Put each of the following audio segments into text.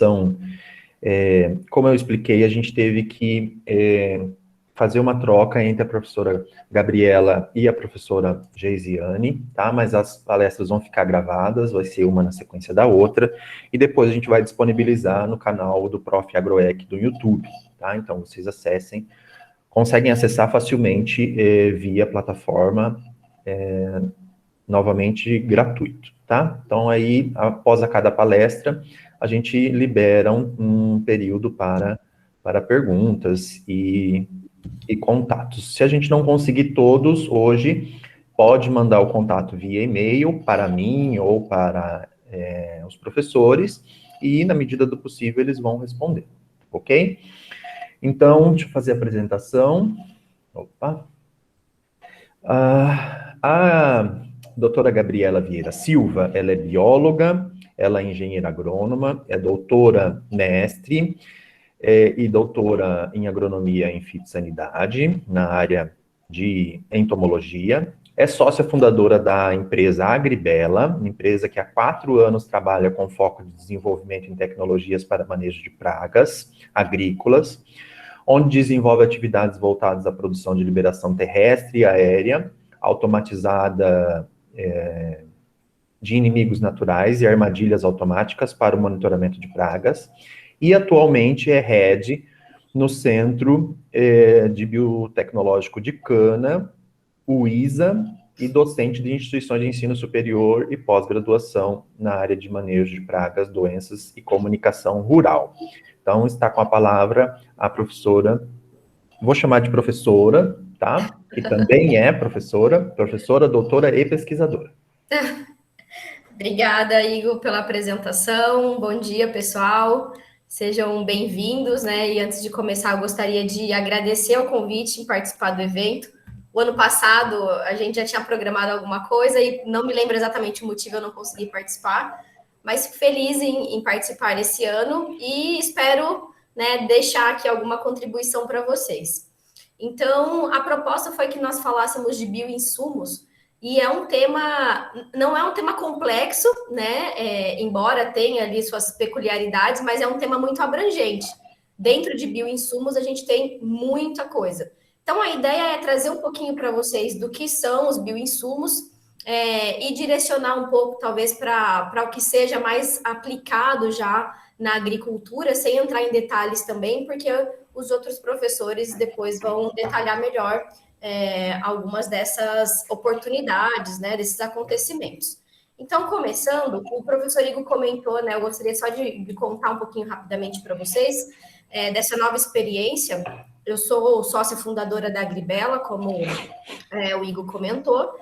apresentação, como eu expliquei, a gente teve que fazer uma troca entre a professora Gabriela e a professora Geisiane, tá? Mas as palestras vão ficar gravadas, vai ser uma na sequência da outra, e depois a gente vai disponibilizar no canal do Prof. Agroec do YouTube, tá? Então, vocês conseguem acessar facilmente via plataforma, novamente gratuito, tá? Então, aí, após a cada palestra, a gente libera um período para perguntas e contatos. Se a gente não conseguir todos hoje, pode mandar o contato via e-mail para mim ou para os professores, e na medida do possível eles vão responder, ok? Então, deixa eu fazer a apresentação. Opa! A doutora Gabriela Vieira Silva, ela é bióloga, ela é engenheira agrônoma, é doutora mestre, e doutora em agronomia em fitossanidade, na área de entomologia. É sócia fundadora da empresa Agribela, uma empresa que há 4 anos trabalha com foco de desenvolvimento em tecnologias para manejo de pragas agrícolas, onde desenvolve atividades voltadas à produção de liberação terrestre e aérea, automatizada de inimigos naturais e armadilhas automáticas para o monitoramento de pragas, e atualmente é head no Centro de Biotecnológico de Cana, o ISA, e docente de instituições de ensino superior e pós-graduação na área de manejo de pragas, doenças e comunicação rural. Então, está com a palavra a professora, vou chamar de professora, tá? Que também é professora, doutora e pesquisadora. Obrigada, Igor, pela apresentação. Bom dia, pessoal. Sejam bem-vindos, né? E antes de começar, eu gostaria de agradecer o convite em participar do evento. O ano passado, a gente já tinha programado alguma coisa e não me lembro exatamente o motivo, eu não consegui participar, mas fico feliz em participar esse ano e espero, né, deixar aqui alguma contribuição para vocês. Então, a proposta foi que nós falássemos de bioinsumos, e é um tema, não é um tema complexo, né? Embora tenha ali suas peculiaridades, mas é um tema muito abrangente. Dentro de bioinsumos, a gente tem muita coisa. Então, a ideia é trazer um pouquinho para vocês do que são os bioinsumos e direcionar um pouco, talvez, para o que seja mais aplicado já na agricultura, sem entrar em detalhes também, porque os outros professores depois vão detalhar melhor algumas dessas oportunidades, né, desses acontecimentos. Então, começando, o professor Igor comentou, né, eu gostaria só de contar um pouquinho rapidamente para vocês dessa nova experiência. Eu sou sócia fundadora da Agribela, como o Igor comentou.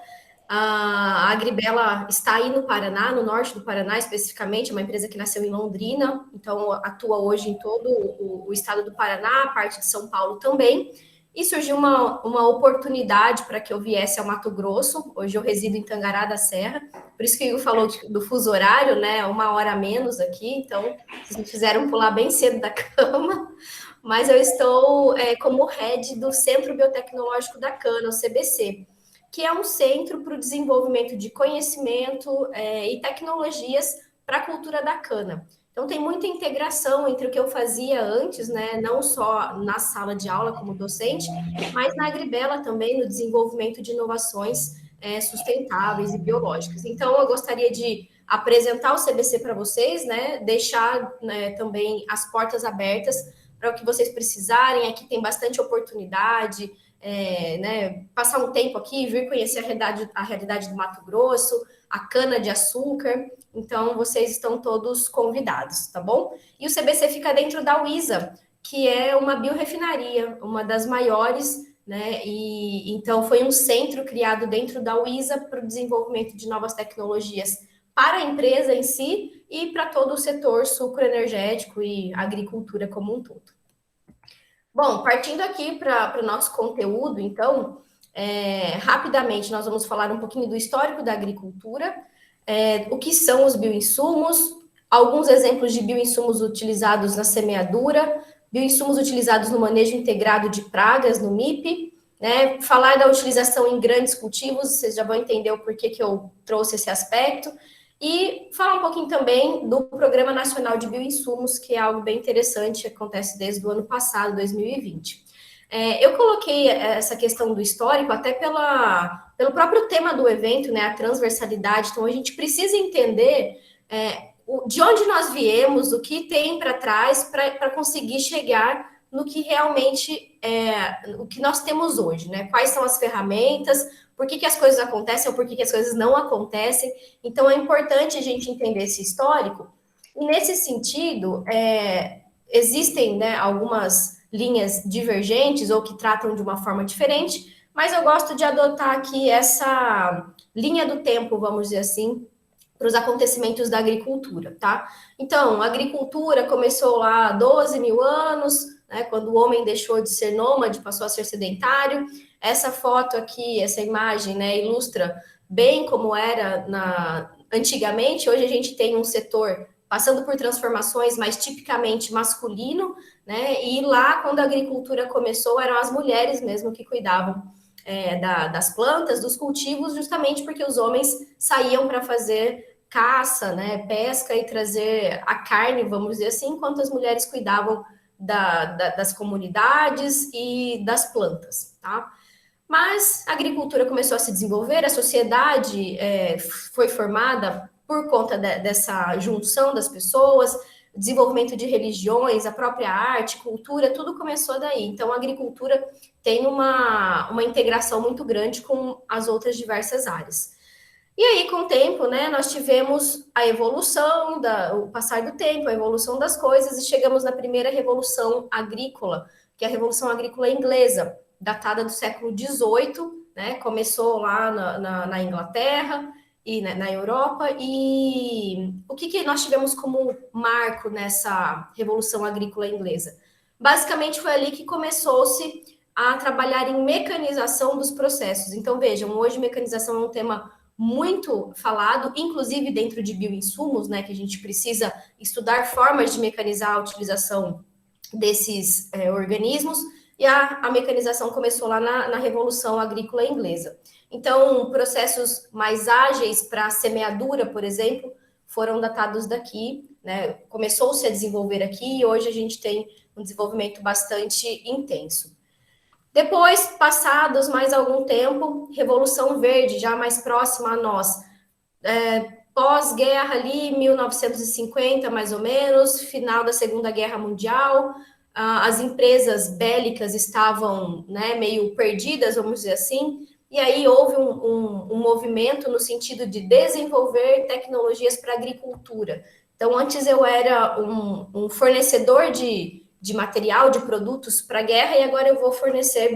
A Agribela está aí no Paraná, no norte do Paraná especificamente, uma empresa que nasceu em Londrina, então atua hoje em todo o estado do Paraná, parte de São Paulo também. E surgiu uma oportunidade para que eu viesse ao Mato Grosso. Hoje eu resido em Tangará da Serra, por isso que o Igor falou do fuso horário, né? 1 hora a menos aqui, então vocês me fizeram pular bem cedo da cama. Mas eu estou como head do Centro Biotecnológico da Cana, o CBC, que é um centro para o desenvolvimento de conhecimento e tecnologias para a cultura da cana. Então, tem muita integração entre o que eu fazia antes, né, não só na sala de aula como docente, mas na Agribela também, no desenvolvimento de inovações sustentáveis e biológicas. Então, eu gostaria de apresentar o CBC para vocês, né, deixar também as portas abertas para o que vocês precisarem. Aqui tem bastante oportunidade, né, passar um tempo aqui, vir conhecer a realidade do Mato Grosso, a cana-de-açúcar. Então, vocês estão todos convidados, tá bom? E o CBC fica dentro da UISA, que é uma biorefinaria, uma das maiores, né? E então foi um centro criado dentro da UISA para o desenvolvimento de novas tecnologias para a empresa em si e para todo o setor sucroenergético e agricultura como um todo. Bom, partindo aqui para o nosso conteúdo, então, rapidamente nós vamos falar um pouquinho do histórico da agricultura, o que são os bioinsumos, alguns exemplos de bioinsumos utilizados na semeadura, bioinsumos utilizados no manejo integrado de pragas, no MIP, né? Falar da utilização em grandes cultivos, vocês já vão entender o porquê que eu trouxe esse aspecto, E falar um pouquinho também do Programa Nacional de Bioinsumos, que é algo bem interessante, que acontece desde o ano passado, 2020. Eu coloquei essa questão do histórico até pelo próprio tema do evento, né, a transversalidade. Então, a gente precisa entender de onde nós viemos, o que tem para trás, para conseguir chegar no que realmente o que nós temos hoje, né? Quais são as ferramentas, por que as coisas acontecem ou por que as coisas não acontecem. Então, é importante a gente entender esse histórico. E, nesse sentido, existem, né, algumas linhas divergentes ou que tratam de uma forma diferente, mas eu gosto de adotar aqui essa linha do tempo, vamos dizer assim, para os acontecimentos da agricultura, tá? Então, a agricultura começou lá há 12 mil anos, né, quando o homem deixou de ser nômade, passou a ser sedentário. Essa foto aqui, essa imagem, né, ilustra bem como era antigamente. Hoje a gente tem um setor passando por transformações mais tipicamente masculino, né? E lá, quando a agricultura começou, eram as mulheres mesmo que cuidavam das plantas, dos cultivos, justamente porque os homens saíam para fazer caça, né, pesca e trazer a carne, vamos dizer assim, enquanto as mulheres cuidavam das comunidades e das plantas, tá? Mas a agricultura começou a se desenvolver, a sociedade foi formada por conta dessa junção das pessoas, desenvolvimento de religiões, a própria arte, cultura, tudo começou daí. Então, a agricultura tem uma integração muito grande com as outras diversas áreas. E aí, com o tempo, né, nós tivemos a evolução, o passar do tempo, a evolução das coisas, e chegamos na primeira revolução agrícola, que é a Revolução Agrícola Inglesa, datada do século XVIII, né, começou lá na Inglaterra e na Europa, e o que nós tivemos como marco nessa Revolução Agrícola Inglesa? Basicamente, foi ali que começou-se a trabalhar em mecanização dos processos. Então, vejam, hoje mecanização é um tema muito falado, inclusive dentro de bioinsumos, né, que a gente precisa estudar formas de mecanizar a utilização desses organismos, e a mecanização começou lá na Revolução Agrícola Inglesa. Então, processos mais ágeis para semeadura, por exemplo, foram datados daqui, né, começou-se a desenvolver aqui, e hoje a gente tem um desenvolvimento bastante intenso. Depois, passados mais algum tempo, Revolução Verde, já mais próxima a nós. Pós-guerra ali, 1950, mais ou menos, final da Segunda Guerra Mundial, as empresas bélicas estavam, né, meio perdidas, vamos dizer assim, e aí houve um movimento no sentido de desenvolver tecnologias para a agricultura. Então, antes eu era um fornecedor de material, de produtos para a guerra, e agora eu vou fornecer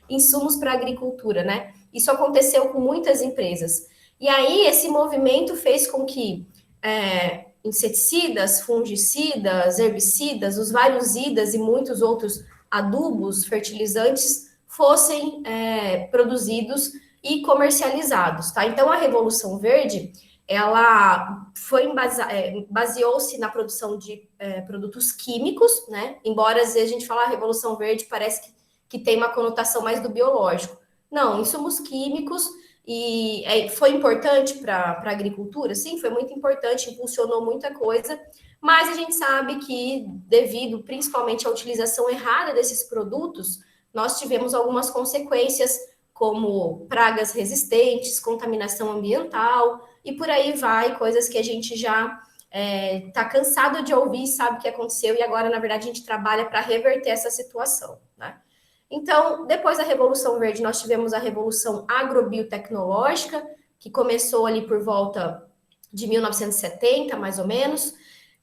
insumos para a agricultura, né? Isso aconteceu com muitas empresas. E aí, esse movimento fez com que inseticidas, fungicidas, herbicidas, os vários idas e muitos outros adubos, fertilizantes, fossem produzidos e comercializados, tá? Então, a Revolução Verde, ela baseou-se na produção de produtos químicos, né? Embora às vezes a gente fala Revolução Verde, parece que tem uma conotação mais do biológico. Não, insumos químicos, e foi importante para a agricultura? Sim, foi muito importante, impulsionou muita coisa, mas a gente sabe que, devido principalmente à utilização errada desses produtos, nós tivemos algumas consequências, como pragas resistentes, contaminação ambiental, e por aí vai, coisas que a gente já está cansado de ouvir, sabe o que aconteceu, e agora, na verdade, a gente trabalha para reverter essa situação, né? Então, depois da Revolução Verde, nós tivemos a Revolução Agrobiotecnológica, que começou ali por volta de 1970, mais ou menos.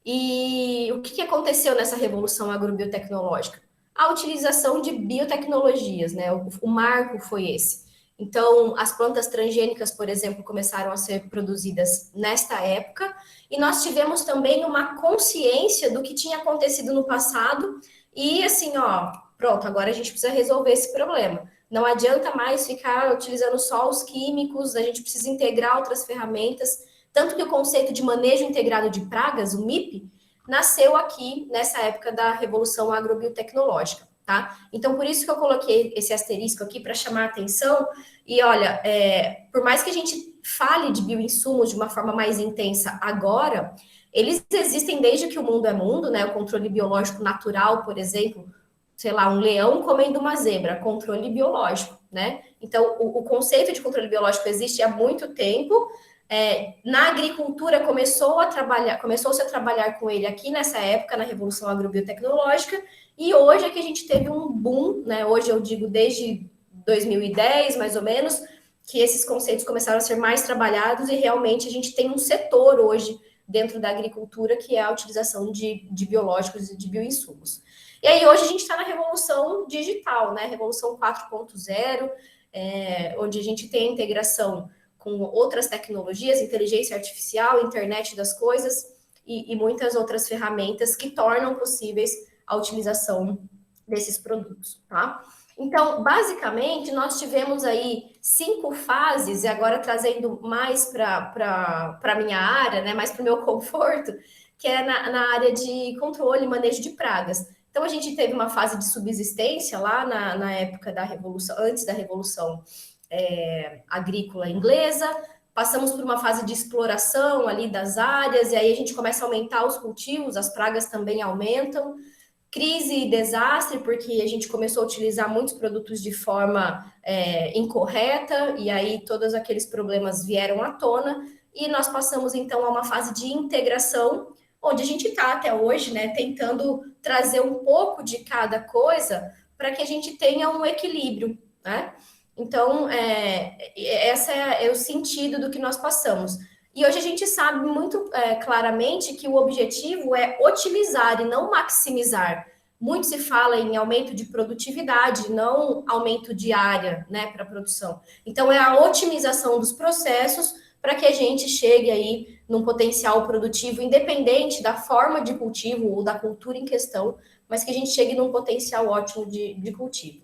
E o que aconteceu nessa Revolução Agrobiotecnológica? A utilização de biotecnologias, né? O marco foi esse. Então, as plantas transgênicas, por exemplo, começaram a ser produzidas nesta época, e nós tivemos também uma consciência do que tinha acontecido no passado, e assim, ó, pronto, agora a gente precisa resolver esse problema. Não adianta mais ficar utilizando só os químicos, a gente precisa integrar outras ferramentas, tanto que o conceito de manejo integrado de pragas, o MIP, nasceu aqui nessa época da Revolução Agrobiotecnológica, tá? Então, por isso que eu coloquei esse asterisco aqui para chamar a atenção. E olha, por mais que a gente fale de bioinsumos de uma forma mais intensa agora, eles existem desde que o mundo é mundo, né? O controle biológico natural, por exemplo, sei lá, um leão comendo uma zebra, controle biológico, né? Então, o conceito de controle biológico existe há muito tempo. Na agricultura começou-se a trabalhar com ele aqui nessa época, na Revolução Agrobiotecnológica, e hoje é que a gente teve um boom, né? Hoje eu digo desde 2010, mais ou menos, que esses conceitos começaram a ser mais trabalhados e realmente a gente tem um setor hoje dentro da agricultura que é a utilização de biológicos e de bioinsumos. E aí hoje a gente está na revolução digital, né? Revolução 4.0, onde a gente tem a integração com outras tecnologias, inteligência artificial, internet das coisas e muitas outras ferramentas que tornam possíveis a utilização desses produtos, tá? Então, basicamente, nós tivemos aí 5 fases, e agora trazendo mais para a minha área, né, mais para o meu conforto, que é na área de controle e manejo de pragas. Então, a gente teve uma fase de subsistência lá na época da Revolução, antes da Revolução Agrícola Inglesa, passamos por uma fase de exploração ali das áreas, e aí a gente começa a aumentar os cultivos, as pragas também aumentam. Crise e desastre, porque a gente começou a utilizar muitos produtos de forma incorreta, e aí todos aqueles problemas vieram à tona, e nós passamos então a uma fase de integração, onde a gente está até hoje, né, tentando trazer um pouco de cada coisa para que a gente tenha um equilíbrio, né? Então, esse é o sentido do que nós passamos. E hoje a gente sabe muito claramente que o objetivo é otimizar e não maximizar. Muito se fala em aumento de produtividade, não aumento de área, né, para a produção. Então, é a otimização dos processos para que a gente chegue aí num potencial produtivo, independente da forma de cultivo ou da cultura em questão, mas que a gente chegue num potencial ótimo de cultivo.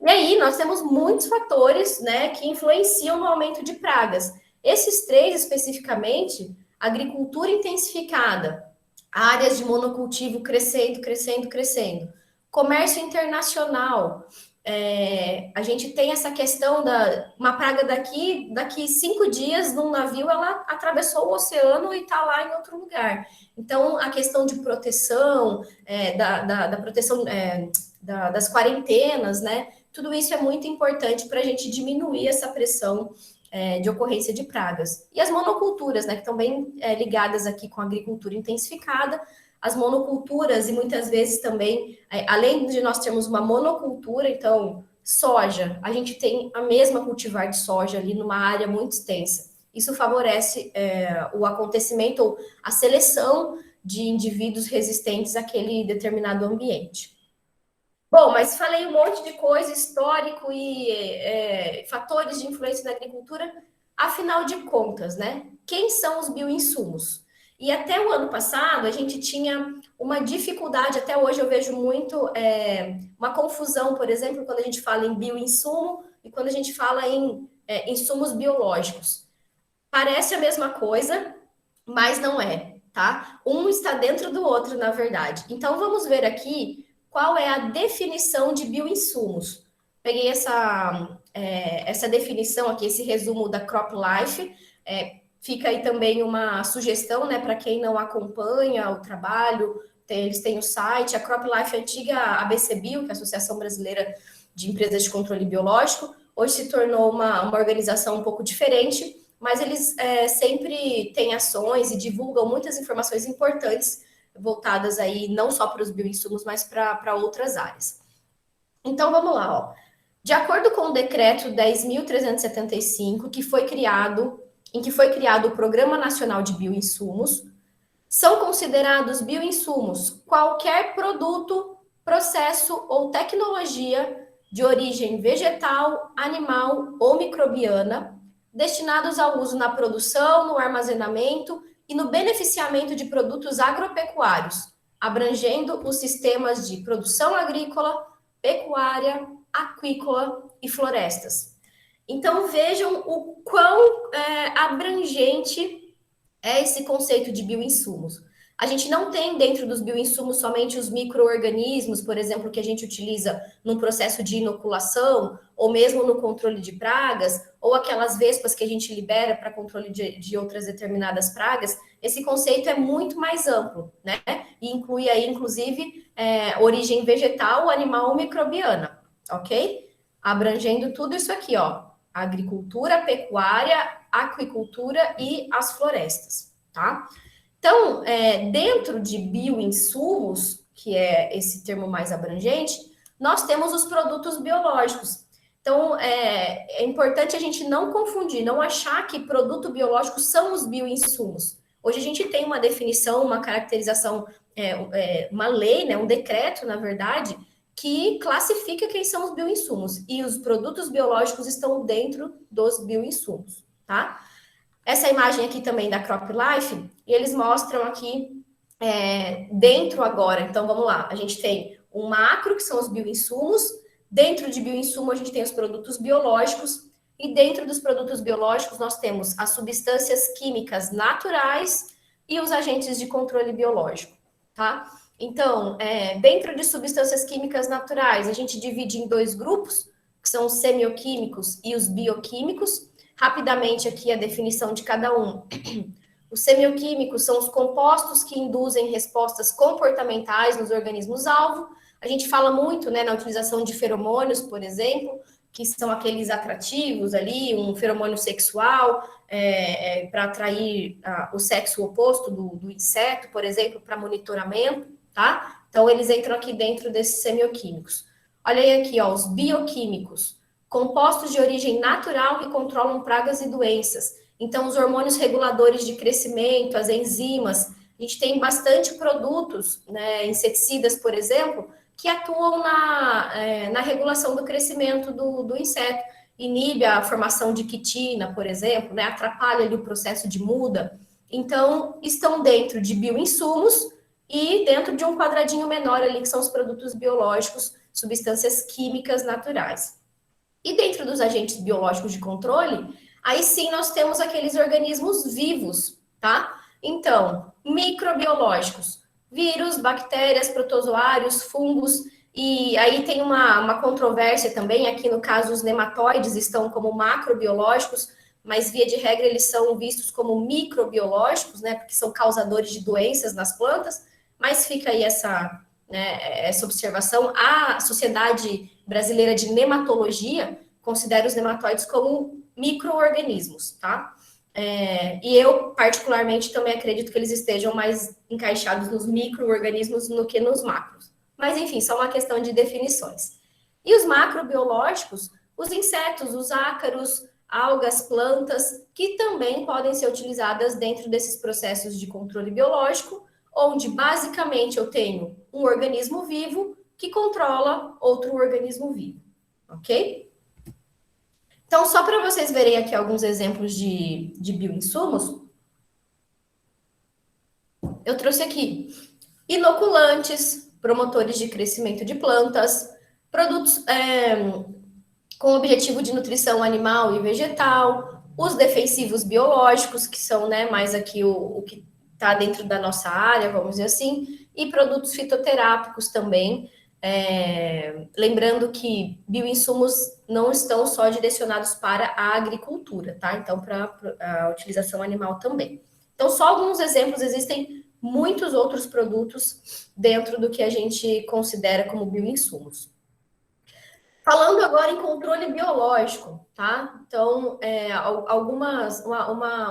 E aí, nós temos muitos fatores, né, que influenciam no aumento de pragas. Esses 3, especificamente, agricultura intensificada, áreas de monocultivo crescendo, crescendo, crescendo. Comércio internacional, a gente tem essa questão uma praga daqui 5 dias, num navio, ela atravessou o oceano e está lá em outro lugar. Então, a questão de proteção, da proteção das quarentenas, né? Tudo isso é muito importante para a gente diminuir essa pressão de ocorrência de pragas. E as monoculturas, né, que estão bem ligadas aqui com a agricultura intensificada, as monoculturas e muitas vezes também, além de nós termos uma monocultura, então, soja, a gente tem a mesma cultivar de soja ali numa área muito extensa. Isso favorece o acontecimento ou a seleção de indivíduos resistentes àquele determinado ambiente. Bom, mas falei um monte de coisa, histórico e fatores de influência na agricultura. Afinal de contas, né? Quem são os bioinsumos? E até o ano passado, a gente tinha uma dificuldade, até hoje eu vejo muito uma confusão, por exemplo, quando a gente fala em bioinsumo e quando a gente fala em insumos biológicos. Parece a mesma coisa, mas não é, tá? Um está dentro do outro, na verdade. Então, vamos ver aqui qual é a definição de bioinsumos. Peguei essa definição aqui, esse resumo da CropLife. Fica aí também uma sugestão, né, para quem não acompanha o trabalho. Eles têm o site, a CropLife antiga ABCBio, que é a Associação Brasileira de Empresas de Controle Biológico, hoje se tornou uma organização um pouco diferente, mas eles sempre têm ações e divulgam muitas informações importantes voltadas aí não só para os bioinsumos, mas para outras áreas. Então, vamos lá, ó. De acordo com o decreto 10.375, em que foi criado o Programa Nacional de Bioinsumos, são considerados bioinsumos qualquer produto, processo ou tecnologia de origem vegetal, animal ou microbiana, destinados ao uso na produção, no armazenamento e no beneficiamento de produtos agropecuários, abrangendo os sistemas de produção agrícola, pecuária, aquícola e florestas. Então, vejam o quão abrangente é esse conceito de bioinsumos. A gente não tem dentro dos bioinsumos somente os micro-organismos, por exemplo, que a gente utiliza num processo de inoculação, ou mesmo no controle de pragas, ou aquelas vespas que a gente libera para controle de outras determinadas pragas. Esse conceito é muito mais amplo, né? E inclui aí, inclusive, origem vegetal, animal ou microbiana, ok? Abrangendo tudo isso aqui, ó. Agricultura, pecuária, aquicultura e as florestas, tá? Então, dentro de bioinsumos, que é esse termo mais abrangente, nós temos os produtos biológicos. Então, é importante a gente não confundir, não achar que produto biológico são os bioinsumos. Hoje a gente tem uma definição, uma caracterização, uma lei, né, um decreto, na verdade, que classifica quem são os bioinsumos. E os produtos biológicos estão dentro dos bioinsumos, tá? Essa imagem aqui também da Crop Life, e eles mostram aqui dentro agora. Então, vamos lá. A gente tem um macro, que são os bioinsumos. Dentro de bioinsumo, a gente tem os produtos biológicos. E dentro dos produtos biológicos, nós temos as substâncias químicas naturais e os agentes de controle biológico, tá? Então, dentro de substâncias químicas naturais, a gente divide em dois grupos, que são os semioquímicos e os bioquímicos. Rapidamente aqui a definição de cada um. Os semioquímicos são os compostos que induzem respostas comportamentais nos organismos-alvo. A gente fala muito, né, na utilização de feromônios, por exemplo, que são aqueles atrativos ali, um feromônio sexual, para atrair o sexo oposto do inseto, por exemplo, para monitoramento, tá? Então, eles entram aqui dentro desses semioquímicos. Olha aí aqui, ó, os bioquímicos. Compostos de origem natural que controlam pragas e doenças. Então, os hormônios reguladores de crescimento, as enzimas. A gente tem bastante produtos, né, inseticidas, por exemplo, que atuam na regulação do crescimento do inseto. Inibe a formação de quitina, por exemplo, né, atrapalha ali o processo de muda. Então, estão dentro de bioinsumos e dentro de um quadradinho menor ali, que são os produtos biológicos, substâncias químicas naturais. E dentro dos agentes biológicos de controle, aí sim nós temos aqueles organismos vivos, tá? Então, microbiológicos, vírus, bactérias, protozoários, fungos, e aí tem uma controvérsia também, aqui no caso os nematóides estão como macrobiológicos, mas via de regra eles são vistos como microbiológicos, né, porque são causadores de doenças nas plantas, mas fica aí essa observação. A Sociedade Brasileira de Nematologia considera os nematóides como micro-organismos, tá? E eu, particularmente, também acredito que eles estejam mais encaixados nos micro-organismos do que nos macros. Mas, enfim, só uma questão de definições. E os macrobiológicos, os insetos, os ácaros, algas, plantas, que também podem ser utilizadas dentro desses processos de controle biológico, onde basicamente eu tenho um organismo vivo que controla outro organismo vivo, ok? Então, só para vocês verem aqui alguns exemplos de bioinsumos, eu trouxe aqui inoculantes, promotores de crescimento de plantas, produtos com objetivo de nutrição animal e vegetal, os defensivos biológicos, que são, né, mais aqui o que está dentro da nossa área, vamos dizer assim, e produtos fitoterápicos também. Lembrando que bioinsumos não estão só direcionados para a agricultura, tá? Então, para a utilização animal também. Então, só alguns exemplos, existem muitos outros produtos dentro do que a gente considera como bioinsumos. Falando agora em controle biológico, tá? Então,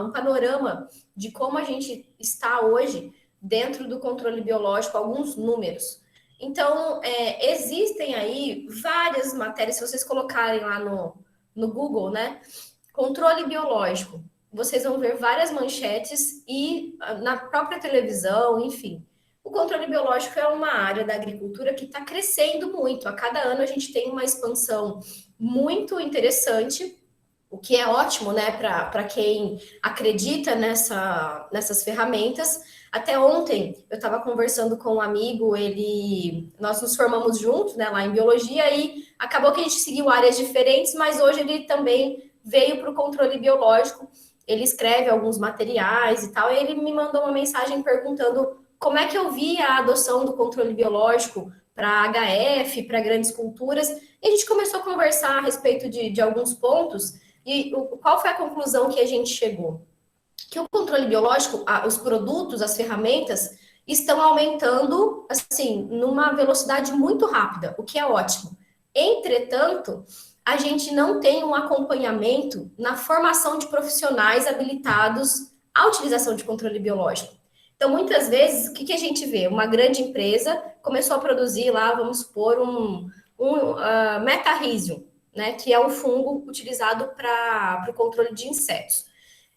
um panorama de como a gente está hoje dentro do controle biológico, alguns números. Então, existem aí várias matérias, se vocês colocarem lá no Google, né? Controle biológico, vocês vão ver várias manchetes e na própria televisão, enfim. O controle biológico é uma área da agricultura que está crescendo muito. A cada ano a gente tem uma expansão muito interessante, o que é ótimo, né, para quem acredita nessas ferramentas. Até ontem eu estava conversando com um amigo, nós nos formamos juntos, né, lá em biologia, e acabou que a gente seguiu áreas diferentes, mas hoje ele também veio para o controle biológico. Ele escreve alguns materiais e tal, e ele me mandou uma mensagem perguntando como é que eu vi a adoção do controle biológico para HF, para grandes culturas, e a gente começou a conversar a respeito de alguns pontos, e qual foi a conclusão que a gente chegou? Que o controle biológico, os produtos, as ferramentas, estão aumentando, assim, numa velocidade muito rápida, o que é ótimo. Entretanto, a gente não tem um acompanhamento na formação de profissionais habilitados à utilização de controle biológico. Então, muitas vezes, o que a gente vê? Uma grande empresa começou a produzir lá, vamos supor, um metarrhizium, né, que é um fungo utilizado para o controle de insetos.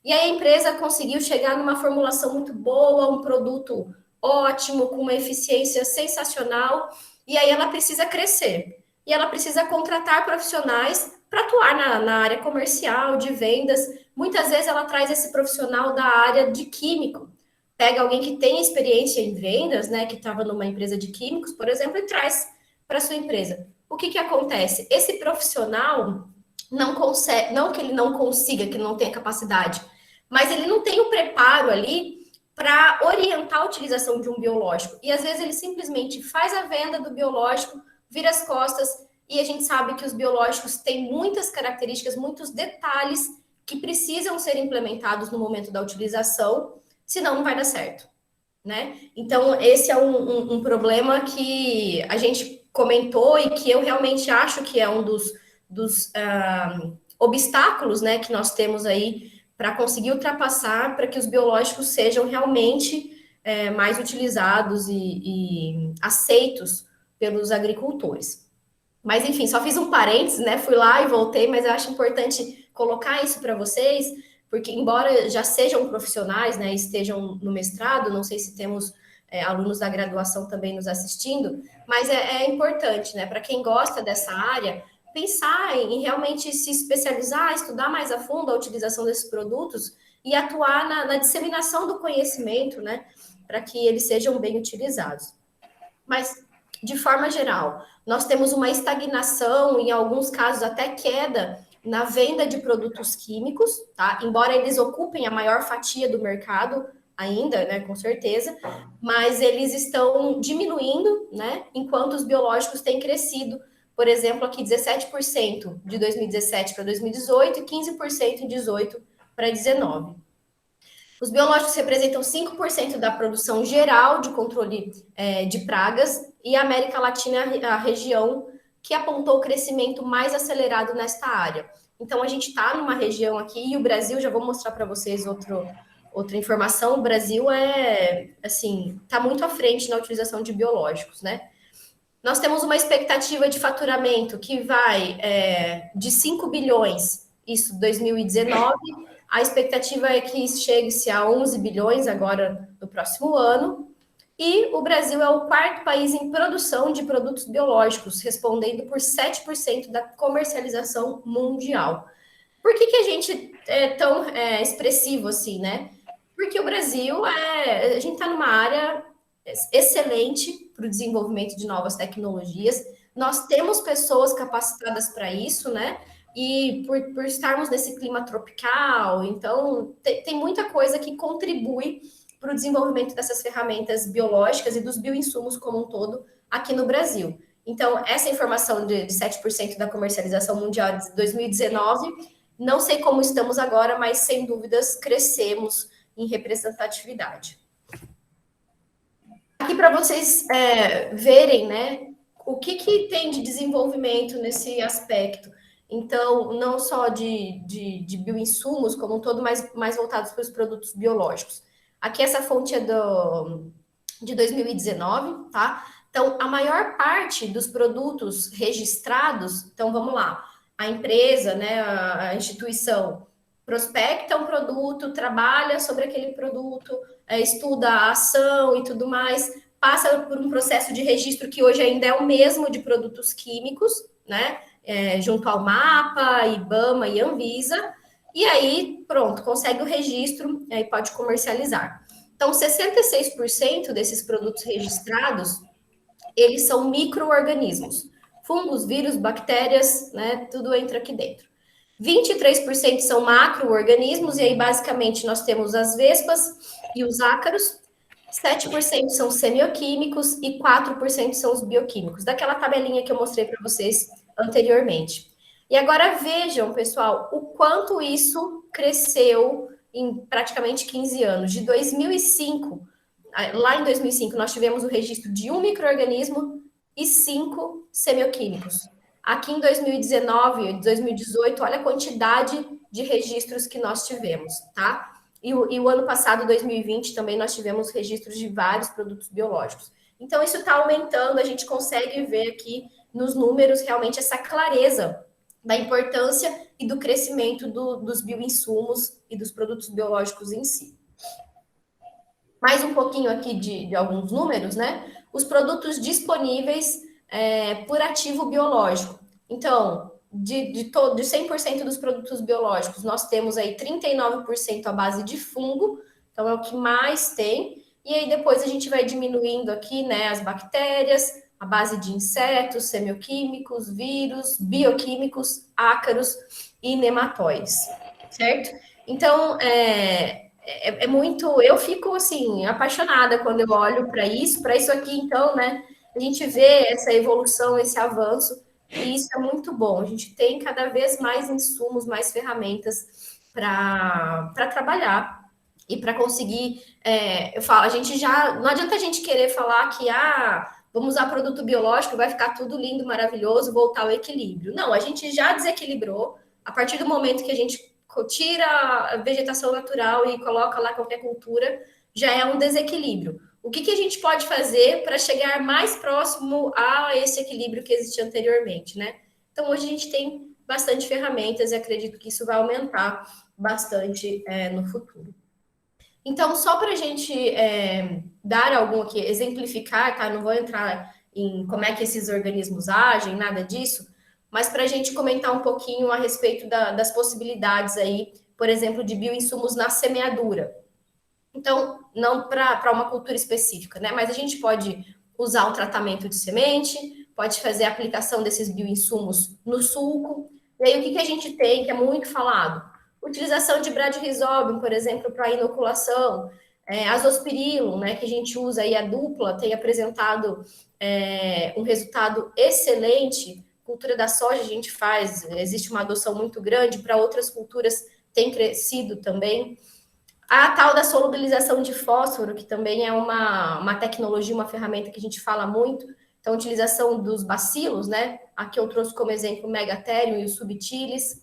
E aí a empresa conseguiu chegar numa formulação muito boa, um produto ótimo, com uma eficiência sensacional, e aí ela precisa crescer. E ela precisa contratar profissionais para atuar na área comercial, de vendas. Muitas vezes ela traz esse profissional da área de químico. Pega alguém que tem experiência em vendas, né, que estava numa empresa de químicos, por exemplo, e traz para sua empresa. O que acontece? Esse profissional não consegue, não que ele não consiga, que ele não tenha capacidade, mas ele não tem o preparo ali para orientar a utilização de um biológico. E às vezes ele simplesmente faz a venda do biológico, vira as costas, e a gente sabe que os biológicos têm muitas características, muitos detalhes que precisam ser implementados no momento da utilização, senão não vai dar certo, né? Então, esse é um problema que a gente comentou e que eu realmente acho que é um dos obstáculos, né, que nós temos aí para conseguir ultrapassar, para que os biológicos sejam realmente mais utilizados e aceitos pelos agricultores. Mas, enfim, só fiz um parênteses, né? Fui lá e voltei, mas eu acho importante colocar isso para vocês, porque embora já sejam profissionais, né, estejam no mestrado, não sei se temos alunos da graduação também nos assistindo, mas é importante, né, para quem gosta dessa área, pensar em realmente se especializar, estudar mais a fundo a utilização desses produtos e atuar na disseminação do conhecimento, né, para que eles sejam bem utilizados. Mas, de forma geral, nós temos uma estagnação, em alguns casos até queda, na venda de produtos químicos, tá? Embora eles ocupem a maior fatia do mercado ainda, né, com certeza, mas eles estão diminuindo, né, enquanto os biológicos têm crescido. Por exemplo, aqui 17% de 2017 para 2018 e 15% em 18 para 19. Os biológicos representam 5% da produção geral de controle de pragas, e a América Latina é a região que apontou o crescimento mais acelerado nesta área. Então, a gente está numa região aqui, e o Brasil, já vou mostrar para vocês outra informação, o Brasil está muito à frente na utilização de biológicos, né? Nós temos uma expectativa de faturamento que vai de 5 bilhões, isso 2019, a expectativa é que chegue-se a 11 bilhões agora no próximo ano, e o Brasil é o quarto país em produção de produtos biológicos, respondendo por 7% da comercialização mundial. Por que a gente é tão expressivo assim, né? Porque o Brasil, a gente está numa área excelente para o desenvolvimento de novas tecnologias, nós temos pessoas capacitadas para isso, né? E por estarmos nesse clima tropical, então tem muita coisa que contribui para o desenvolvimento dessas ferramentas biológicas e dos bioinsumos como um todo aqui no Brasil. Então, essa informação de 7% da comercialização mundial de 2019, não sei como estamos agora, mas sem dúvidas crescemos em representatividade. Aqui para vocês verem, né, o que tem de desenvolvimento nesse aspecto. Então, não só de bioinsumos como um todo, mas mais voltados para os produtos biológicos. Aqui essa fonte é de 2019, tá? Então, a maior parte dos produtos registrados, então vamos lá, a empresa, né, a instituição prospecta um produto, trabalha sobre aquele produto, estuda a ação e tudo mais, passa por um processo de registro que hoje ainda é o mesmo de produtos químicos, né? Junto ao MAPA, IBAMA e Anvisa, e aí, pronto, consegue o registro, aí pode comercializar. Então, 66% desses produtos registrados, eles são micro-organismos. Fungos, vírus, bactérias, né, tudo entra aqui dentro. 23% são macro-organismos, e aí, basicamente, nós temos as vespas e os ácaros. 7% são semioquímicos e 4% são os bioquímicos, daquela tabelinha que eu mostrei para vocês anteriormente. E agora vejam, pessoal, o quanto isso cresceu em praticamente 15 anos. De 2005, lá em 2005, nós tivemos o registro de um micro-organismo e 5 semioquímicos. Aqui em 2019, 2018, olha a quantidade de registros que nós tivemos, tá? E o ano passado, 2020, também nós tivemos registros de vários produtos biológicos. Então, isso está aumentando, a gente consegue ver aqui nos números realmente essa clareza da importância e do crescimento dos bioinsumos e dos produtos biológicos em si. Mais um pouquinho aqui de alguns números, né? Os produtos disponíveis por ativo biológico. Então, de 100% dos produtos biológicos, nós temos aí 39% à base de fungo, então é o que mais tem. E aí depois a gente vai diminuindo aqui, né, as bactérias, a base de insetos, semioquímicos, vírus, bioquímicos, ácaros e nematóides, certo? Então, muito. Eu fico assim apaixonada quando eu olho para isso aqui, então, né? A gente vê essa evolução, esse avanço, e isso é muito bom. A gente tem cada vez mais insumos, mais ferramentas para trabalhar e para conseguir. Eu falo, a gente já não adianta a gente querer falar que vamos usar produto biológico, vai ficar tudo lindo, maravilhoso, voltar ao equilíbrio. Não, a gente já desequilibrou a partir do momento que a gente tira a vegetação natural e coloca lá qualquer cultura, já é um desequilíbrio. O que a gente pode fazer para chegar mais próximo a esse equilíbrio que existia anteriormente, né? Então, hoje a gente tem bastante ferramentas e acredito que isso vai aumentar bastante no futuro. Então, só para a gente dar algum aqui, exemplificar, tá? Não vou entrar em como é que esses organismos agem, nada disso, mas para a gente comentar um pouquinho a respeito das possibilidades aí, por exemplo, de bioinsumos na semeadura. Então, não para uma cultura específica, né? Mas a gente pode usar um tratamento de semente, pode fazer a aplicação desses bioinsumos no sulco. E aí, o que a gente tem, que é muito falado? Utilização de Bradyrhizobium, por exemplo, para inoculação. Azospirillum, né, que a gente usa aí, a dupla, tem apresentado um resultado excelente. Cultura da soja a gente faz, existe uma adoção muito grande, para outras culturas tem crescido também. A tal da solubilização de fósforo, que também é uma tecnologia, uma ferramenta que a gente fala muito. Então, a utilização dos bacilos, né? Aqui eu trouxe como exemplo o Megatherium e o Subtilis.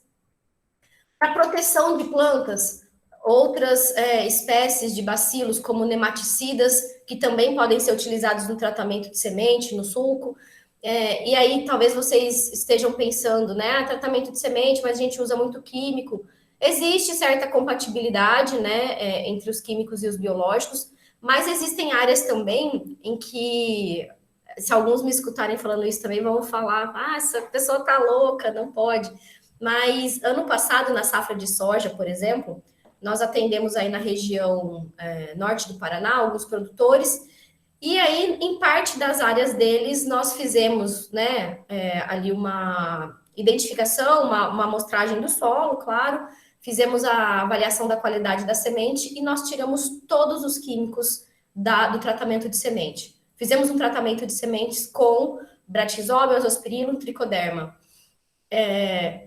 Para proteção de plantas, outras espécies de bacilos, como nematicidas, que também podem ser utilizados no tratamento de semente, no sulco. E aí, talvez vocês estejam pensando, né? Tratamento de semente, mas a gente usa muito químico. Existe certa compatibilidade, né, entre os químicos e os biológicos, mas existem áreas também em que, se alguns me escutarem falando isso também, vão falar, essa pessoa tá louca, não pode. Mas ano passado, na safra de soja, por exemplo, nós atendemos aí na região norte do Paraná, alguns produtores, e aí, em parte das áreas deles, nós fizemos, né, ali uma identificação, uma amostragem do solo, claro, fizemos a avaliação da qualidade da semente e nós tiramos todos os químicos do tratamento de semente. Fizemos um tratamento de sementes com Bradyrhizobium, Azospirillum, Tricoderma.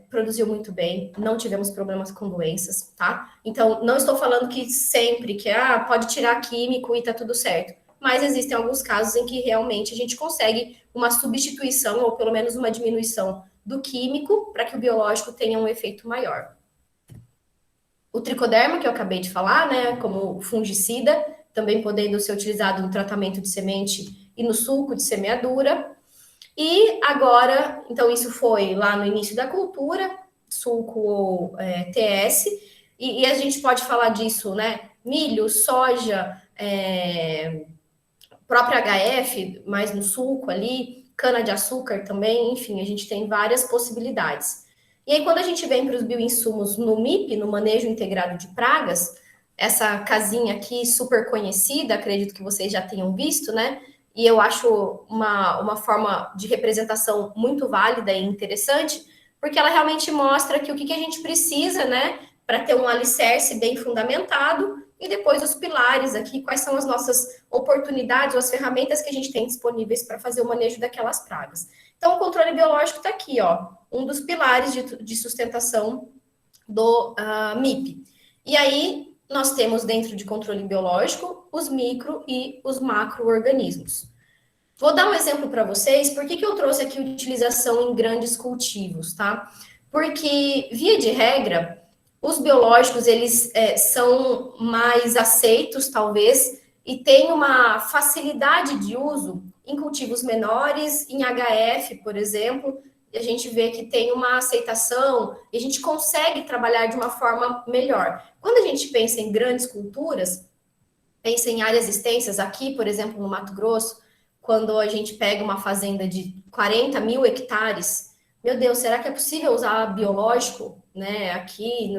Produziu muito bem, não tivemos problemas com doenças, tá? Então, não estou falando que sempre que pode tirar químico e tá tudo certo, mas existem alguns casos em que realmente a gente consegue uma substituição ou pelo menos uma diminuição do químico para que o biológico tenha um efeito maior. O tricoderma, que eu acabei de falar, né, como fungicida, também podendo ser utilizado no tratamento de semente e no sulco de semeadura. E agora, então isso foi lá no início da cultura, sulco ou TS, e a gente pode falar disso, né? Milho, soja, própria HF, mais no sulco ali, cana-de-açúcar também, enfim, a gente tem várias possibilidades. E aí, quando a gente vem para os bioinsumos no MIP, no Manejo Integrado de Pragas, essa casinha aqui super conhecida, acredito que vocês já tenham visto, né? E eu acho uma forma de representação muito válida e interessante, porque ela realmente mostra que o que a gente precisa, né, para ter um alicerce bem fundamentado, e depois os pilares aqui, quais são as nossas oportunidades ou as ferramentas que a gente tem disponíveis para fazer o manejo daquelas pragas. Então, o controle biológico está aqui, ó, um dos pilares de sustentação do MIP. E aí, nós temos dentro de controle biológico os micro e os macro-organismos. Vou dar um exemplo para vocês, por que eu trouxe aqui utilização em grandes cultivos, tá? Porque, via de regra, os biológicos, eles são mais aceitos, talvez, e têm uma facilidade de uso em cultivos menores, em HF, por exemplo, e a gente vê que tem uma aceitação, e a gente consegue trabalhar de uma forma melhor. Quando a gente pensa em grandes culturas, pensa em áreas extensas, aqui, por exemplo, no Mato Grosso, quando a gente pega uma fazenda de 40 mil hectares, meu Deus, será que é possível usar biológico, né, aqui,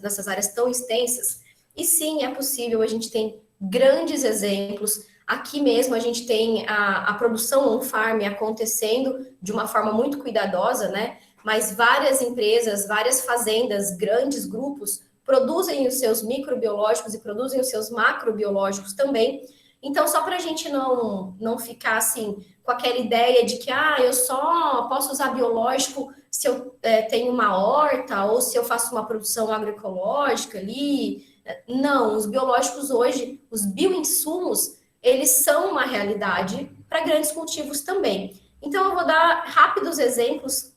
nessas áreas tão extensas? E sim, é possível, a gente tem grandes exemplos. Aqui mesmo a gente tem a produção on-farm acontecendo de uma forma muito cuidadosa, né? Mas várias empresas, várias fazendas, grandes grupos produzem os seus microbiológicos e produzem os seus macrobiológicos também. Então, só para a gente não ficar assim com aquela ideia de que eu só posso usar biológico se eu tenho uma horta ou se eu faço uma produção agroecológica ali. Não, os biológicos hoje, os bioinsumos, eles são uma realidade para grandes cultivos também. Então, eu vou dar rápidos exemplos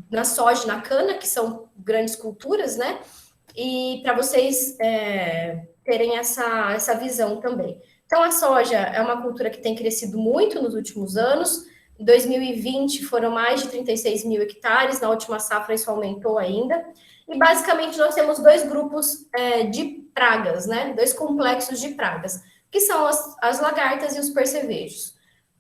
na soja e na cana, que são grandes culturas, né? E para vocês terem essa visão também. Então, a soja é uma cultura que tem crescido muito nos últimos anos. Em 2020 foram mais de 36 mil hectares, na última safra isso aumentou ainda. E basicamente nós temos dois grupos de pragas, né? Dois complexos de pragas, que são as lagartas e os percevejos.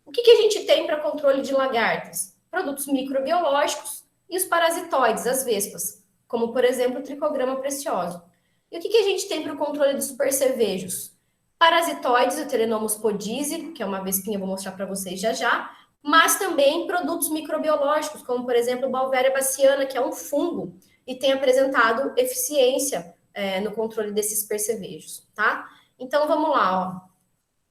O que a gente tem para controle de lagartas? Produtos microbiológicos e os parasitoides, as vespas, como por exemplo o tricograma precioso. E o que a gente tem para o controle dos percevejos? Parasitoides, o Telenomus podise, que é uma vespinha, vou mostrar para vocês já já, mas também produtos microbiológicos, como por exemplo o Beauveria baciana, que é um fungo, e tem apresentado eficiência no controle desses percevejos, tá? Então vamos lá, ó.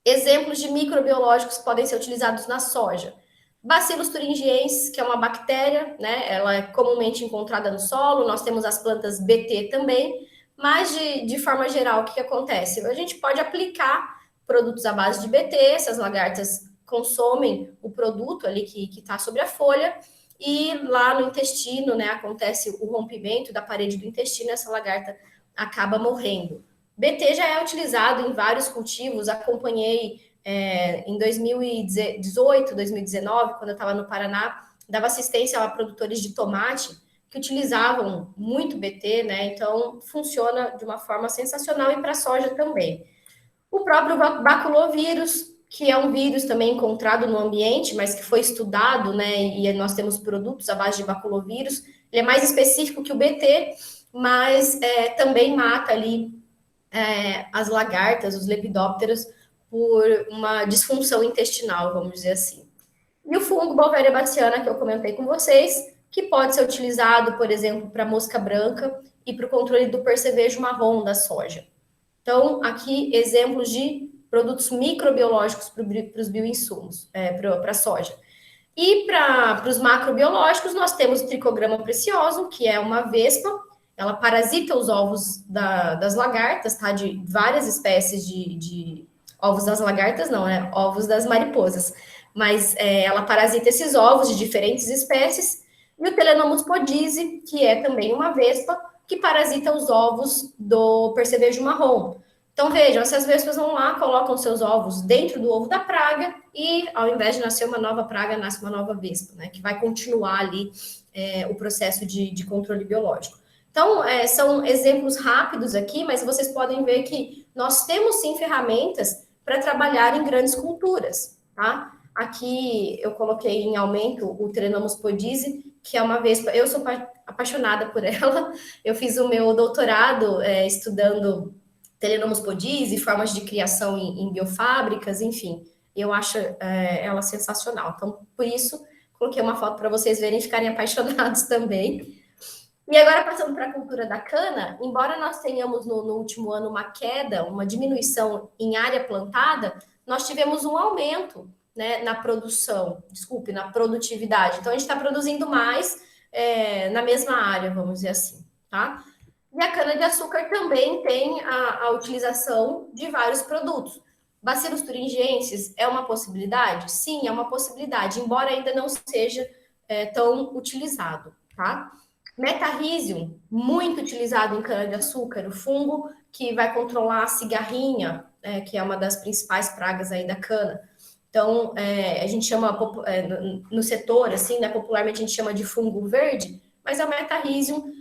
Exemplos de microbiológicos que podem ser utilizados na soja. Bacillus thuringiensis, que é uma bactéria, né? Ela é comumente encontrada no solo. Nós temos as plantas BT também, mas de forma geral, o que acontece? A gente pode aplicar produtos à base de BT, essas lagartas consomem o produto ali que está sobre a folha, e lá no intestino, né, acontece o rompimento da parede do intestino, essa lagarta acaba morrendo. BT já é utilizado em vários cultivos, acompanhei em 2018, 2019, quando eu estava no Paraná, dava assistência a produtores de tomate que utilizavam muito BT, né? Então, funciona de uma forma sensacional e para a soja também. O próprio baculovírus, que é um vírus também encontrado no ambiente, mas que foi estudado, né? E nós temos produtos à base de baculovírus. Ele é mais específico que o BT, mas também mata ali as lagartas, os lepidópteros, por uma disfunção intestinal, vamos dizer assim. E o fungo Beauveria baciana, que eu comentei com vocês, que pode ser utilizado, por exemplo, para mosca branca e para o controle do percevejo marrom da soja. Então, aqui, exemplos de produtos microbiológicos para os bioinsumos, para a soja. E para os macrobiológicos, nós temos o tricograma precioso, que é uma vespa, ela parasita os ovos das lagartas, tá? De várias espécies de ovos das lagartas, não, né? Ovos das mariposas. Mas ela parasita esses ovos de diferentes espécies. E o Telenomus podise, que é também uma vespa, que parasita os ovos do percevejo marrom. Então, vejam, essas vespas vão lá, colocam seus ovos dentro do ovo da praga e, ao invés de nascer uma nova praga, nasce uma nova vespa, né? Que vai continuar ali o processo de controle biológico. Então, são exemplos rápidos aqui, mas vocês podem ver que nós temos, sim, ferramentas para trabalhar em grandes culturas, tá? Aqui eu coloquei em aumento o Telenomus podise, que é uma vespa, eu sou apaixonada por ela, eu fiz o meu doutorado estudando Telenomus podise, formas de criação em biofábricas, enfim, eu acho ela sensacional. Então, por isso, coloquei uma foto para vocês verem e ficarem apaixonados também. E agora, passando para a cultura da cana, embora nós tenhamos no último ano uma queda, uma diminuição em área plantada, nós tivemos um aumento, né, na produção, desculpe, na produtividade. Então, a gente está produzindo mais na mesma área, vamos dizer assim, tá? E a cana-de-açúcar também tem a utilização de vários produtos. Bacilos thuringienses é uma possibilidade? Sim, é uma possibilidade, embora ainda não seja tão utilizado, tá? Metarrhizium, muito utilizado em cana-de-açúcar, o fungo que vai controlar a cigarrinha, que é uma das principais pragas aí da cana. Então, a gente chama, no setor, assim, né, popularmente a gente chama de fungo verde, mas é o metarrhizium.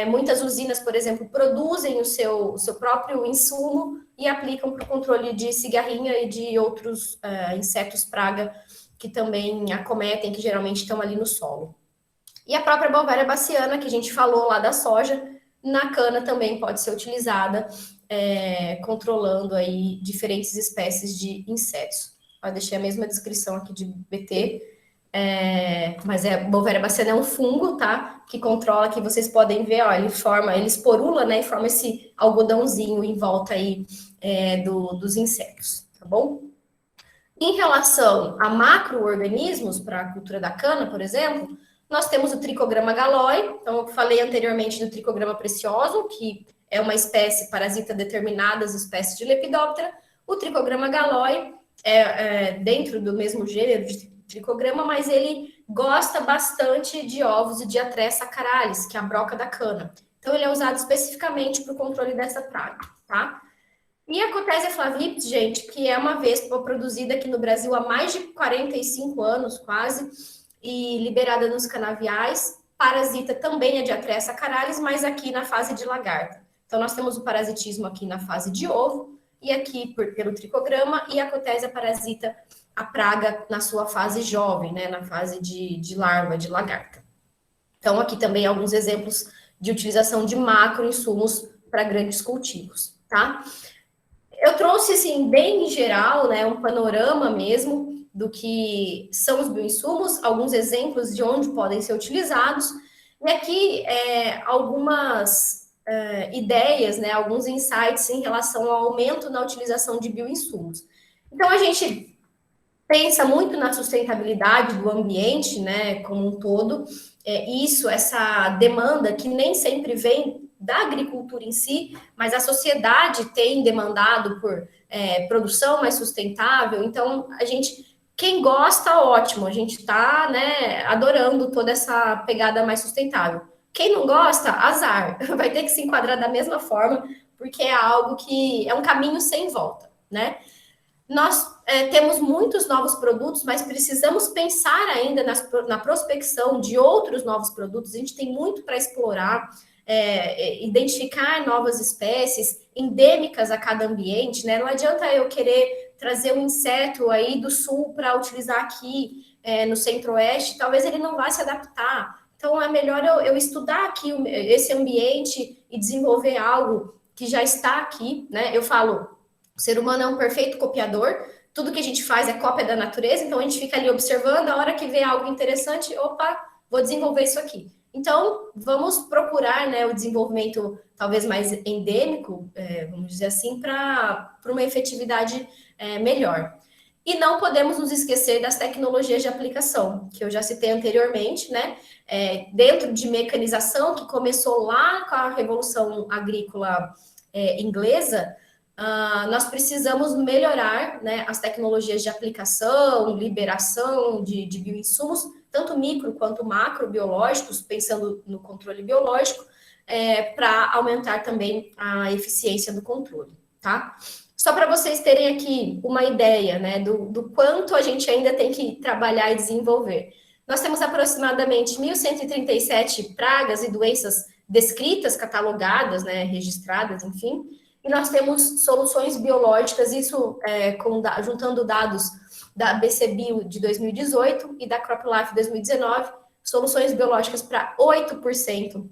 Muitas usinas, por exemplo, produzem o seu próprio insumo e aplicam para o controle de cigarrinha e de outros insetos praga que também acometem, que geralmente estão ali no solo. E a própria Beauveria baciana, que a gente falou lá da soja, na cana também pode ser utilizada, controlando aí diferentes espécies de insetos. Eu deixei a mesma descrição aqui de BT, mas Beauveria baciana é um fungo, tá? Que controla, que vocês podem ver, ó, ele esporula, né? E forma esse algodãozinho em volta aí dos insetos, tá bom? Em relação a macro-organismos para a cultura da cana, por exemplo, nós temos o Trichogramma galloi. Então, eu falei anteriormente do Trichogramma precioso, que é uma espécie parasita determinadas espécies de Lepidoptera. O Trichogramma galloi é dentro do mesmo gênero de Trichogramma, mas ele gosta bastante de ovos e de Atres saccharalis, que é a broca da cana. Então, ele é usado especificamente para o controle dessa praga, tá? E a Cotésia flavips, gente, que é uma vespa produzida aqui no Brasil há mais de 45 anos, quase, e liberada nos canaviais, parasita também é de Atres saccharalis, mas aqui na fase de lagarta. Então, nós temos o parasitismo aqui na fase de ovo, e aqui pelo tricograma, e a Cotésia parasita a praga na sua fase jovem, né, na fase de larva, de lagarta. Então, aqui também alguns exemplos de utilização de macro-insumos para grandes cultivos, tá? Eu trouxe, assim, bem em geral, né, um panorama mesmo do que são os bioinsumos, alguns exemplos de onde podem ser utilizados, e aqui algumas ideias, né, alguns insights em relação ao aumento na utilização de bioinsumos. Então, a gente pensa muito na sustentabilidade do ambiente, né, como um todo, essa demanda que nem sempre vem da agricultura em si, mas a sociedade tem demandado por produção mais sustentável. Então, quem gosta, ótimo, a gente está, né, adorando toda essa pegada mais sustentável. Quem não gosta, azar, vai ter que se enquadrar da mesma forma, porque é algo que é um caminho sem volta, né? Nós temos muitos novos produtos, mas precisamos pensar ainda na prospecção de outros novos produtos. A gente tem muito para explorar, identificar novas espécies endêmicas a cada ambiente, né? Não adianta eu querer trazer um inseto aí do sul para utilizar aqui no centro-oeste, talvez ele não vá se adaptar. Então, é melhor eu estudar aqui esse ambiente e desenvolver algo que já está aqui, né? Eu falo, o ser humano é um perfeito copiador, tudo que a gente faz é cópia da natureza, então a gente fica ali observando, a hora que vê algo interessante, opa, vou desenvolver isso aqui. Então, vamos procurar, né, o desenvolvimento talvez mais endêmico, vamos dizer assim, para uma efetividade melhor. E não podemos nos esquecer das tecnologias de aplicação, que eu já citei anteriormente, né? Dentro de mecanização, que começou lá com a Revolução Agrícola inglesa, nós precisamos melhorar, né, as tecnologias de aplicação, liberação de bioinsumos, tanto micro quanto macrobiológicos, pensando no controle biológico, para aumentar também a eficiência do controle, tá? Só para vocês terem aqui uma ideia, né, do quanto a gente ainda tem que trabalhar e desenvolver. Nós temos aproximadamente 1.137 pragas e doenças descritas, catalogadas, né, registradas, enfim, e nós temos soluções biológicas, isso juntando dados da BCBio de 2018 e da CropLife 2019, soluções biológicas para 8%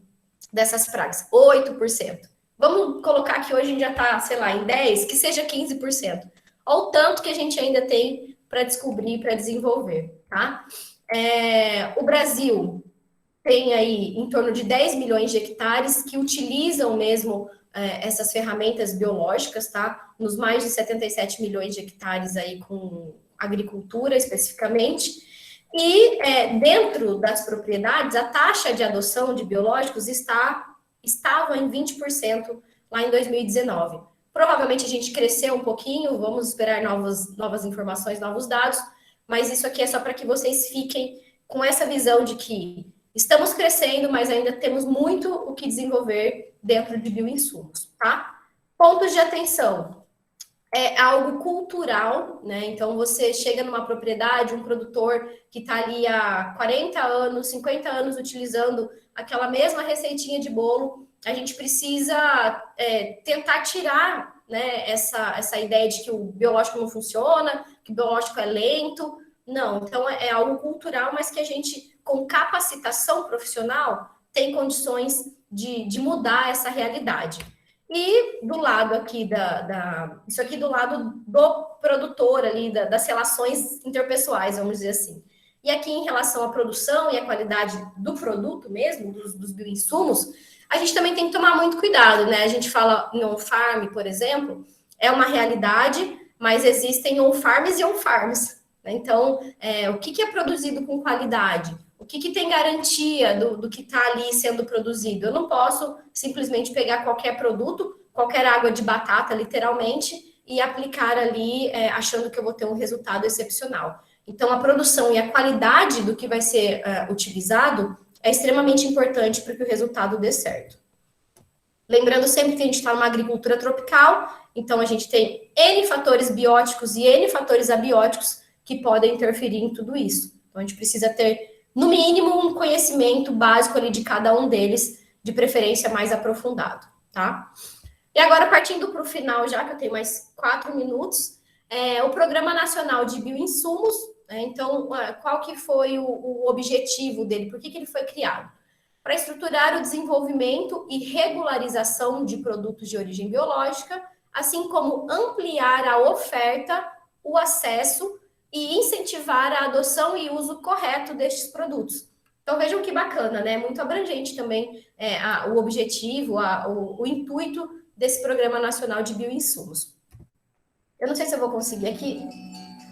dessas pragas. 8%. Vamos colocar que hoje a gente já está, sei lá, em 10%, que seja 15%. Olha o tanto que a gente ainda tem para descobrir, para desenvolver, tá? O Brasil tem aí em torno de 10 milhões de hectares que utilizam mesmo essas ferramentas biológicas, tá? Nos mais de 77 milhões de hectares aí com agricultura especificamente. E dentro das propriedades, a taxa de adoção de biológicos estava em 20% lá em 2019. Provavelmente a gente cresceu um pouquinho, vamos esperar novas informações, novos dados, mas isso aqui é só para que vocês fiquem com essa visão de que estamos crescendo, mas ainda temos muito o que desenvolver dentro de bioinsumos, tá? Pontos de atenção. É algo cultural, né? Então, você chega numa propriedade, um produtor que está ali há 40 anos, 50 anos utilizando aquela mesma receitinha de bolo, a gente precisa tentar tirar, né, essa ideia de que o biológico não funciona, que o biológico é lento. Não, então é algo cultural, mas que a gente, com capacitação profissional, tem condições de mudar essa realidade. E do lado aqui isso aqui do lado do produtor ali, das relações interpessoais, vamos dizer assim. E aqui em relação à produção e à qualidade do produto mesmo, dos bioinsumos, a gente também tem que tomar muito cuidado, né? A gente fala em on-farm, por exemplo, é uma realidade, mas existem on-farms e on-farms. Né? Então, o que é produzido com qualidade? O que tem garantia do que está ali sendo produzido? Eu não posso simplesmente pegar qualquer produto, qualquer água de batata, literalmente, e aplicar ali achando que eu vou ter um resultado excepcional. Então, a produção e a qualidade do que vai ser utilizado é extremamente importante para que o resultado dê certo. Lembrando sempre que a gente está numa agricultura tropical, então a gente tem N fatores bióticos e N fatores abióticos que podem interferir em tudo isso. Então, a gente precisa ter, no mínimo, um conhecimento básico ali de cada um deles, de preferência mais aprofundado, tá? E agora, partindo para o final, já que eu tenho mais 4 minutos, o Programa Nacional de Bioinsumos, então, qual que foi o objetivo dele? Por que ele foi criado? Para estruturar o desenvolvimento e regularização de produtos de origem biológica, assim como ampliar a oferta, o acesso e incentivar a adoção e uso correto destes produtos. Então, vejam que bacana, né? Muito abrangente também o objetivo, o intuito desse Programa Nacional de Bioinsumos. Eu não sei se eu vou conseguir aqui.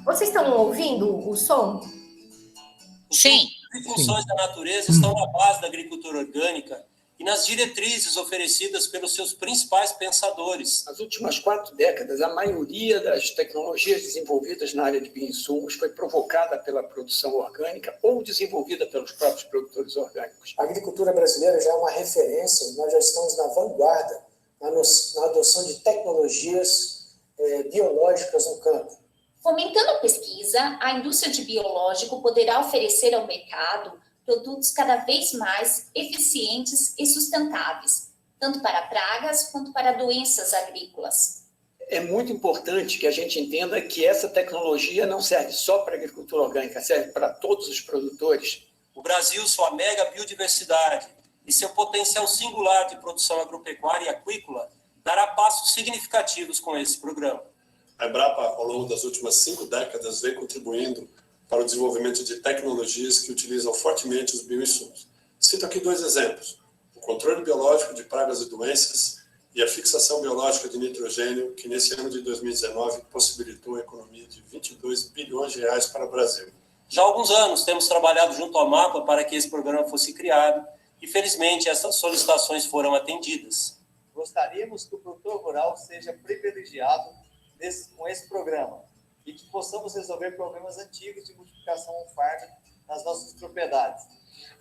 Vocês estão ouvindo o som? Sim. As funções da natureza estão na base da agricultura orgânica e nas diretrizes oferecidas pelos seus principais pensadores. Nas últimas 4 décadas, a maioria das tecnologias desenvolvidas na área de bioinsumos foi provocada pela produção orgânica ou desenvolvida pelos próprios produtores orgânicos. A agricultura brasileira já é uma referência, nós já estamos na vanguarda na adoção de tecnologias biológicas no campo. Fomentando a pesquisa, a indústria de biológico poderá oferecer ao mercado produtos cada vez mais eficientes e sustentáveis, tanto para pragas quanto para doenças agrícolas. É muito importante que a gente entenda que essa tecnologia não serve só para a agricultura orgânica, serve para todos os produtores. O Brasil, sua mega biodiversidade e seu potencial singular de produção agropecuária e aquícola dará passos significativos com esse programa. A Embrapa, ao longo das últimas 5 décadas, vem contribuindo para o desenvolvimento de tecnologias que utilizam fortemente os bioinsumos. Cito aqui 2 exemplos: o controle biológico de pragas e doenças e a fixação biológica de nitrogênio, que nesse ano de 2019 possibilitou a economia de 22 bilhões de reais para o Brasil. Já há alguns anos temos trabalhado junto ao MAPA para que esse programa fosse criado e, felizmente, essas solicitações foram atendidas. Gostaríamos que o produtor rural seja privilegiado com esse programa e que possamos resolver problemas antigos de multiplicação on-farm nas nossas propriedades.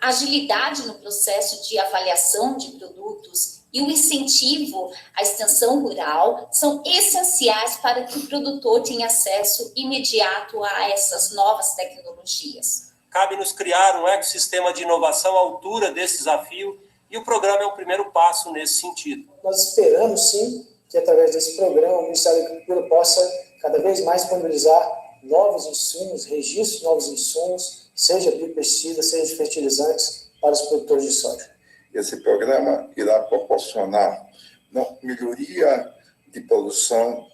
A agilidade no processo de avaliação de produtos e o incentivo à extensão rural são essenciais para que o produtor tenha acesso imediato a essas novas tecnologias. Cabe-nos criar um ecossistema de inovação à altura desse desafio e o programa é o primeiro passo nesse sentido. Nós esperamos, sim, que através desse programa o Ministério da Agricultura possa cada vez mais disponibilizar novos insumos, registros de novos insumos, seja biopesticida, seja fertilizantes, para os produtores de soja. Esse programa irá proporcionar melhoria de produção,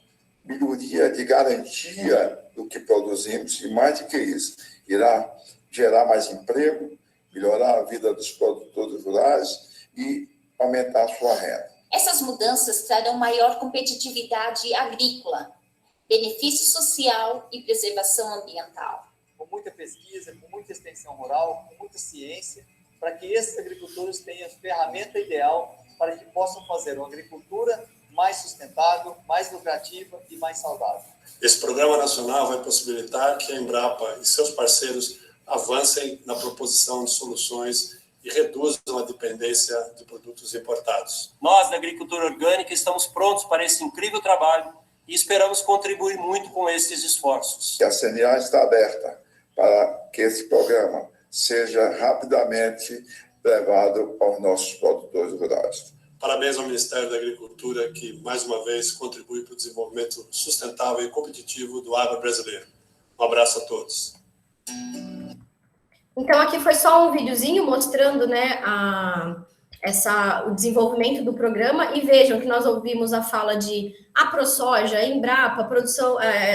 melhoria de garantia do que produzimos e, mais do que isso, irá gerar mais emprego, melhorar a vida dos produtores rurais e aumentar a sua renda. Essas mudanças trarão maior competitividade agrícola, benefício social e preservação ambiental. Com muita pesquisa, com muita extensão rural, com muita ciência, para que esses agricultores tenham a ferramenta ideal para que possam fazer uma agricultura mais sustentável, mais lucrativa e mais saudável. Esse programa nacional vai possibilitar que a Embrapa e seus parceiros avancem na proposição de soluções e reduzam a dependência de produtos importados. Nós, da agricultura orgânica, estamos prontos para esse incrível trabalho e esperamos contribuir muito com esses esforços. E a CNA está aberta para que esse programa seja rapidamente levado aos nossos produtores rurais. Parabéns ao Ministério da Agricultura, que, mais uma vez, contribui para o desenvolvimento sustentável e competitivo do agro brasileiro. Um abraço a todos. Então, aqui foi só um videozinho mostrando, né, o desenvolvimento do programa, e vejam que nós ouvimos a fala de AproSoja, Embrapa,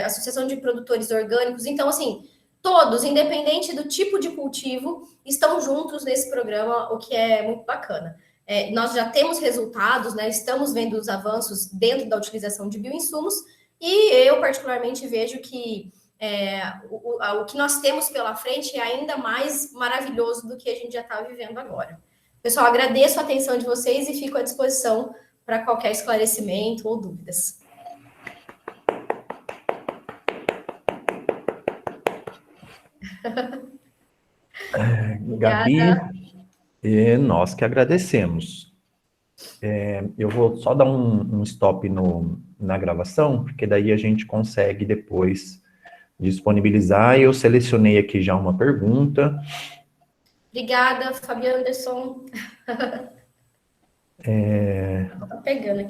Associação de Produtores Orgânicos. Então, assim, todos, independente do tipo de cultivo, estão juntos nesse programa, o que é muito bacana. Nós já temos resultados, né, estamos vendo os avanços dentro da utilização de bioinsumos, e eu particularmente vejo que o que nós temos pela frente é ainda mais maravilhoso do que a gente já está vivendo agora. Pessoal, agradeço a atenção de vocês e fico à disposição para qualquer esclarecimento ou dúvidas. Gabi, nós que agradecemos. Eu vou só dar um stop na gravação, porque daí a gente consegue depois disponibilizar. Eu selecionei aqui já uma pergunta. Obrigada, Fabiano Anderson. Tô pegando aqui.